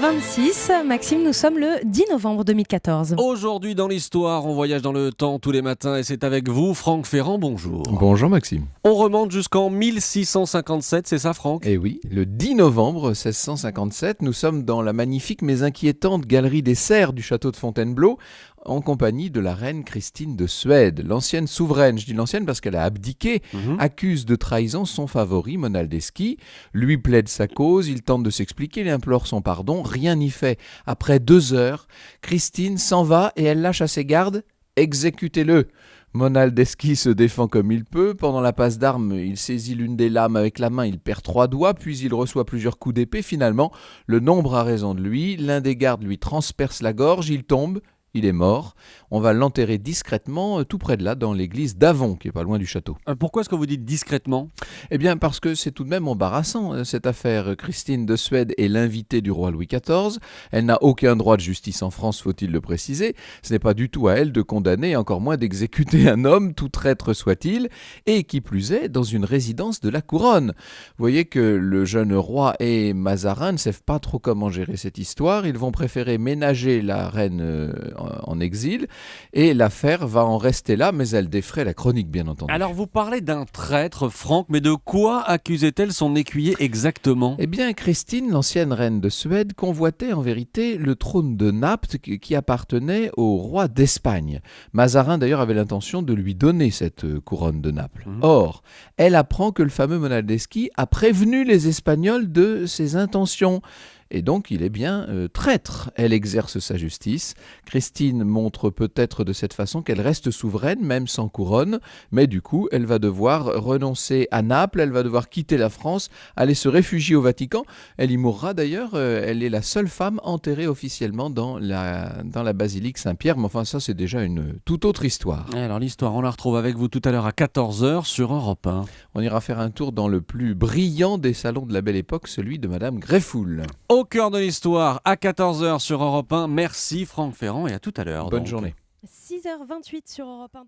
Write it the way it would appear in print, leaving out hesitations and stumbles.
6h26, Maxime, nous sommes le 10 novembre 2014. Aujourd'hui dans l'histoire, on voyage dans le temps tous les matins et c'est avec vous, Franck Ferrand, bonjour. Bonjour Maxime. On remonte jusqu'en 1657, c'est ça Franck ? Eh oui, le 10 novembre 1657, nous sommes dans la magnifique mais inquiétante galerie des serres du château de Fontainebleau, en compagnie de la reine Christine de Suède. L'ancienne souveraine, je dis l'ancienne parce qu'elle a abdiqué, accuse de trahison son favori, Monaldeschi, lui plaide sa cause, il tente de s'expliquer, il implore son pardon, rien n'y fait. Après 2 heures, Christine s'en va et elle lâche à ses gardes « Exécutez-le !» Monaldeschi se défend comme il peut. Pendant la passe d'armes, il saisit l'une des lames avec la main, il perd 3 doigts, puis il reçoit plusieurs coups d'épée. Finalement, le nombre a raison de lui, l'un des gardes lui transperce la gorge, il tombe. Il est mort. On va l'enterrer discrètement, tout près de là, dans l'église d'Avon, qui est pas loin du château. Pourquoi est-ce que vous dites discrètement ? Eh bien, parce que c'est tout de même embarrassant, cette affaire. Christine de Suède est l'invitée du roi Louis XIV. Elle n'a aucun droit de justice en France, faut-il le préciser. Ce n'est pas du tout à elle de condamner, encore moins d'exécuter un homme, tout traître soit-il, et qui plus est, dans une résidence de la couronne. Vous voyez que le jeune roi et Mazarin ne savent pas trop comment gérer cette histoire. Ils vont préférer ménager la reine en exil, et l'affaire va en rester là, mais elle défraie la chronique, bien entendu. Alors vous parlez d'un traître, Franck, mais de quoi accusait-elle son écuyer exactement ? Eh bien, Christine, l'ancienne reine de Suède, convoitait en vérité le trône de Naples qui appartenait au roi d'Espagne. Mazarin, d'ailleurs, avait l'intention de lui donner cette couronne de Naples. Or, elle apprend que le fameux Monaldeschi a prévenu les Espagnols de ses intentions. Et donc, il est bien traître. Elle exerce sa justice. Christine montre peut-être de cette façon qu'elle reste souveraine, même sans couronne, mais du coup, elle va devoir renoncer à Naples, elle va devoir quitter la France, aller se réfugier au Vatican. Elle y mourra d'ailleurs. Elle est la seule femme enterrée officiellement dans la basilique Saint-Pierre. Mais enfin, ça, c'est déjà une toute autre histoire. Alors l'histoire, on la retrouve avec vous tout à l'heure à 14h sur Europe 1. On ira faire un tour dans le plus brillant des salons de la Belle Époque, celui de Madame Greffoul. Au cœur de l'histoire, à 14h sur Europe 1. Merci Franck Ferrand et à tout à l'heure. Bonne journée. 6h28 sur Europe 1.